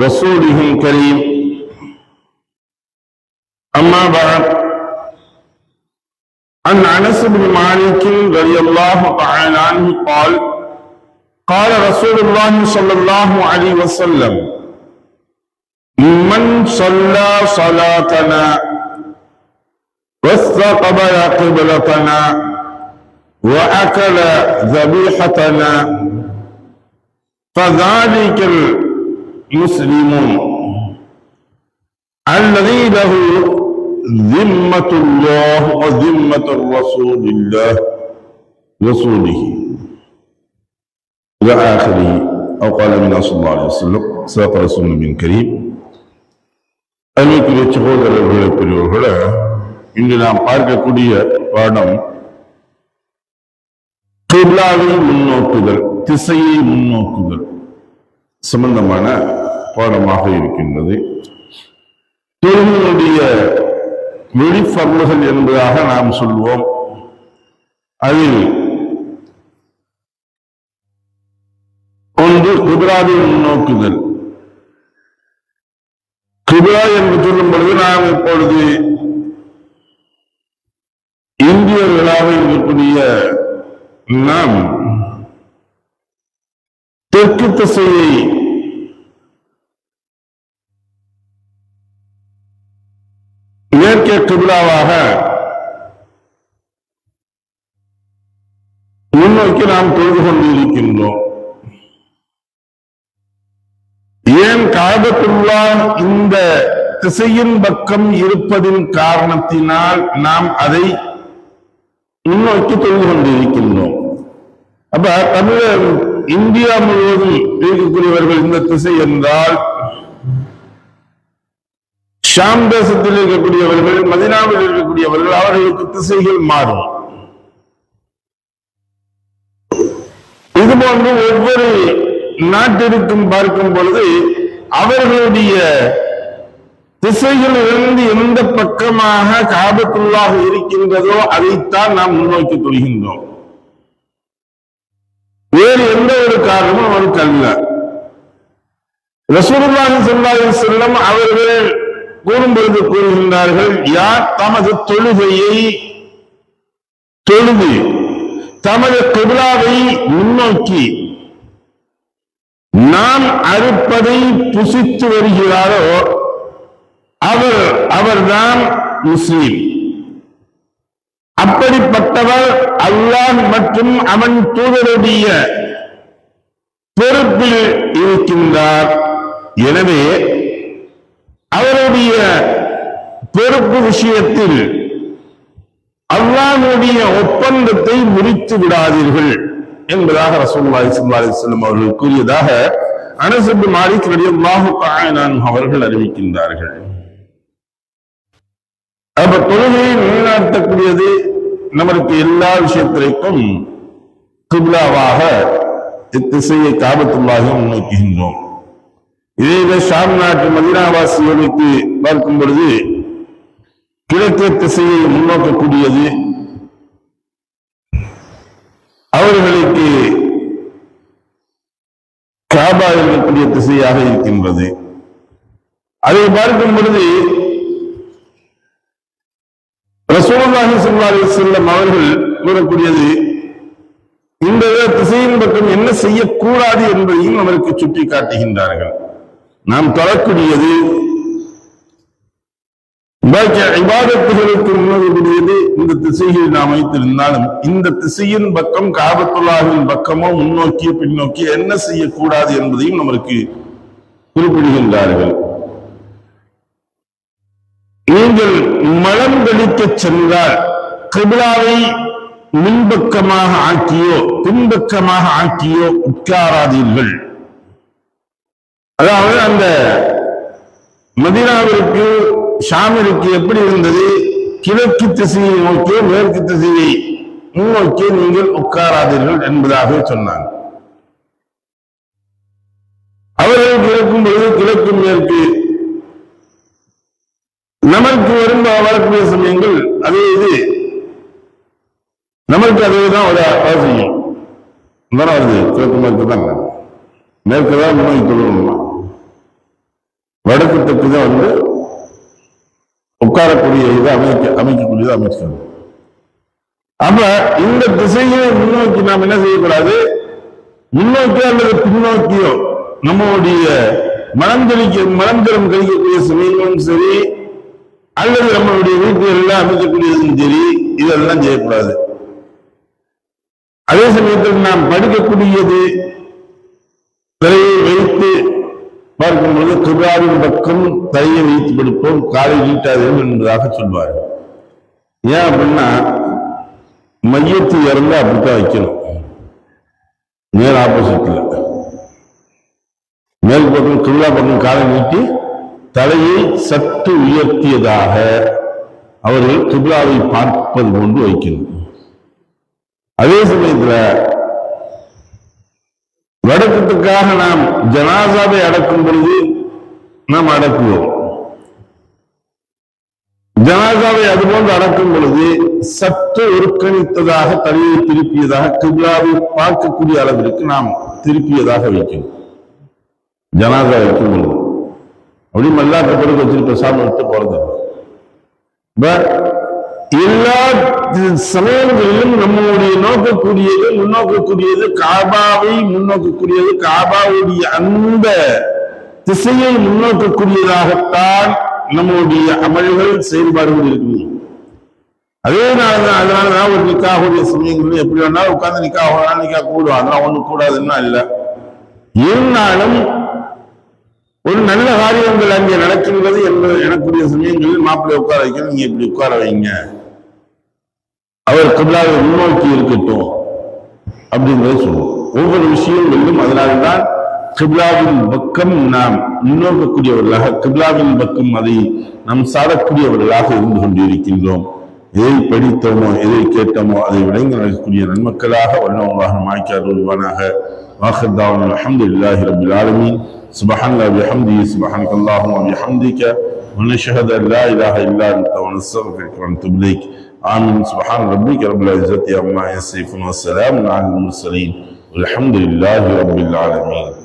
رسوله الكريم. أما بعد، عن أنس بن مالك رضي الله تعالى عنه قال: قال رسول الله صلى الله عليه وسلم: من صلى صلاتنا واستقبل قبلتنا وأكل ذبيحتنا فذلك المسلم الذي له ذمة الله وذمة رسول الله رسوله إلى آخره، أو قال من صلى الله عليه وسلم. صدق رسول النبي الكريم. அன்னைக்குரிய சகோதரர்களே, பெரியவர்களே, இன்று நாம் பார்க்கக்கூடிய பாடம் கிப்லாவை முன்னோக்குதல், திசையை முன்னோக்குதல் சம்பந்தமான பாடமாக இருக்கின்றது. தொழுகையுடைய வெளிப்பொருள்கள் என்பதாக நாம் சொல்வோம். அதில் ஒன்று கிப்லாவை முன்னோக்குதல். கிப்லா என்று சொல்லும் பொழுது நாம் இப்பொழுது இந்தியர்களாக இருக்கக்கூடிய நாம் தெற்கு திசையை மேற்கே கிப்லாவாக முன்னோக்கி நாம் தொழுது கொண்டிருக்கின்றோம். ஏன் காபத்துல்லா இந்த திசையின் பக்கம் இருப்பதின் காரணத்தினால் நாம் அதை முன்னோக்கி தொழுது கொண்டிருக்கின்றோம். அப்ப தமிழர் இந்தியா முழுவதும் இருக்கக்கூடியவர்கள் இந்த திசை என்றால், ஷாம் தேசத்தில் இருக்கக்கூடியவர்கள், மதீனாவில் இருக்கக்கூடியவர்கள், அவர்களுக்கு திசைகள் மாறும். இதுபோன்று ஒவ்வொரு நாட்டிற்கும் பார்க்கும் பொழுது அவர்களுடைய திசைகளிலிருந்து எந்த பக்கமாக காபத்துல்லாஹ் இருக்கின்றதோ அதைத்தான் நாம் முன்னோக்கி தொழுகின்றோம். வேறு எந்த ஒரு காரணமும் அவருக்கு அல்ல. ரசூலுல்லாஹி ஸல்லல்லாஹு அலைஹி வஸல்லம் அவர்கள் கூறும் பொழுது கூறுகின்றார்கள், யார் தமது தொழுகையை தொழுது தமது கிப்லாவை முன்னோக்கி நாம் அறுப்பதை புசித்து வருகிறாரோ அவர்தான் முஸ்லிம். அப்படிப்பட்டவர் அல்லாஹ் மற்றும் அவன் தூதருடைய பொறுப்பில் இருக்கின்றார். எனவே அவருடைய பொறுப்பு விஷயத்தில் அல்லாஹ்வுடைய ஒப்பந்தத்தை முறித்து விடாதீர்கள் என்பதாக ரசூலுல்லாஹி ஸல்லல்லாஹு அலைஹி வஸல்லம் அவர்கள் கூறியதாக அனஸ் இப்னு மாலிக் ரலியல்லாஹு தஆலா அன்ஹு அவர்கள் அறிவிக்கின்றார்கள். அப்ப தொழுகையை நிலைநாட்டக்கூடியது நமக்கு எல்லா விஷயத்திற்கும் கிப்லாவாக இத்திசையை காபத்துல்லாஹை முன்னோக்குகின்றோம். இதே ஷாம் நாட்டு மதீனாவாசிகளுக்கு பார்க்கும் பொழுது கிழக்கு திசையை முன்னோக்கக்கூடியது அவர்களுக்கு காபா இருக்கக்கூடிய திசையாக இருக்கின்றது. அதை பார்க்கும் பொழுது ரசூலுல்லாஹி ஸல்லல்லாஹு அலைஹி வஸல்லம் அவர்கள் கூறக்கூடியது, இந்த திசையின் பக்கம் என்ன செய்யக்கூடாது என்பதையும் அவருக்கு சுட்டி காட்டுகின்றார்கள். நாம் தொழக்கூடியது இபாதத்துகளுக்கு முன்னோக்கக்கூடியது இந்த திசையில் நாம் வைத்திருந்தாலும், இந்த திசையின் பக்கம் காபத்துல்லாஹின் பக்கமோ முன்னோக்கிய பின்னோக்கி என்ன செய்யக்கூடாது என்பதையும் நமக்கு குறிப்பிடுகின்றார்கள். நீங்கள் மலம் கழிக்க சென்றால் கிப்லாவை முன்பக்கமாக ஆக்கியோ பின்பக்கமாக ஆக்கியோ உட்காராதீர்கள். அதாவது அந்த மதீனாவிற்கு ஷாமிற்கு எப்படி இருந்தது, கிழக்கு திசையை நோக்கியோ மேற்கு திசையை முன்னோக்கியோ நீங்கள் உட்காராதீர்கள் என்பதாக சொன்னாங்க. அவர்கள் கிழக்கும் பொழுது கிழக்கு மேற்கு நமக்கு வரக்கூடிய சமயங்கள் அதே இது நமக்கு அதேதான் அவசியம். வருது கிழக்கு மேற்கு தான், மேற்கு தான் முன்னோக்கி தொழுகணுமா. வடக்கு தெற்கு தான் உட்காரக்கூடிய இதை அமைக்கக்கூடியதை அமைச்சுக்கணும். அப்ப இந்த திசையை முன்னோக்கி நாம் என்ன செய்யக்கூடாது, முன்னோக்கியோ அல்லது பின்னோக்கியோ நம்மளுடைய மனம் தரம் கழிக்கக்கூடிய சமயங்களும் சரி, அல்லது நம்மளுடைய வீட்டுகள் அமைக்கக்கூடியதும் சரி, இதெல்லாம் செய்யக்கூடாது. அதே சமயத்தில் நாம் படிக்கக்கூடியது திரையை வைத்து பார்க்கும்போது கிப்லாவின் பக்கம் தலையை வைத்து படிப்போம், காலை நீட்டாதீர்கள் என்பதாக சொல்வார். ஏன் அப்படின்னா மையத்து இறந்து அப்படித்தான் வைக்கணும். நேர் ஆப்போசிட்ல மேல் பக்கம் கிப்லா பக்கம் காலை நீட்டி தலையை சற்று உயர்த்தியதாக அவர்கள் கிப்லாவை பார்ப்பது கொண்டு வைக்கணும். அதே சமயத்துல வடக்கத்துக்காக நாம் ஜனாசாவை அடக்கும் பொழுது நாம் அடக்குவோம். ஜனாசாவை அதுபோன்று அடக்கும் பொழுது சற்று ஒருங்கிணைத்ததாக தலையை திருப்பியதாக கிப்லாவை பார்க்கக்கூடிய அளவிற்கு நாம் திருப்பியதாக வைக்கணும். ஜனாசா வைக்கும் பொழுது அப்படி மல்லாக்க பிறகு வச்சிருக்க சாமி விட்டு போறது. எல்லா சமயங்களிலும் நம்மளுடைய நோக்கக்கூடியது முன்னோக்கக்கூடியது காபாவை முன்னோக்கக்கூடியது, காபாவுடைய அந்த திசையை முன்னோக்கக்கூடியதாகத்தான் நம்முடைய அமல்கள் செயல்பாடுகள் இருக்கு. அதனாலதான் ஒரு நிக்காவுடைய சமயங்கள் எப்படி வேணாலும் உட்கார்ந்து நிக்கா கூடும், அதெல்லாம் ஒண்ணு கூடாதுன்னா இல்லை. இருந்தாலும் ஒரு நல்ல காரியங்கள் அங்கே நடக்கின்றது என்பது எனக்குரிய சமயங்களில் மாப்பிள்ளை உட்கார வைக்கணும், நீங்க இப்படி உட்கார வைங்க, அவர் கிப்லாவை முன்னோக்கி இருக்கட்டும் அப்படிங்கிறத சொல்லுவோம். ஒவ்வொரு விஷயங்களிலும் அதனால்தான் கிப்லாவின் பக்கம் நாம் முன்னோக்கக்கூடியவர்களாக, கிப்லாவின் பக்கம் அதை நாம் சாடக்கூடியவர்களாக இருந்து கொண்டிருக்கின்றோம். எதை படித்தோமோ எதை கேட்டோமோ அதை விளங்கி நடக்கக்கூடிய நன்மக்களாக வல்லவங்களாக மாய்க்கார் ஒருவானாக. ஆகிர் தாவானா அல்ஹம்துலில்லாஹி ரப்பில் ஆலமீன். சுப்ஹானல்லாஹி வபிஹம்திஹி சுப்ஹானக அல்லாஹும்ம வபிஹம்திக வ நஷ்ஹது அன் லா இலாஹா இல்லா அன்த வ நஸ்தக்ஃபிருக வ நதுபு இலைக். ஆமீன். சுப்ஹான ரப்பிக ரப்பில் இஸ்ஸத்தி அம்மா யசிஃபூன் வ ஸலாமுன் அலல் முர்ஸலீன் வல்ஹம்துலில்லாஹி ரப்பில் ஆலமீன்.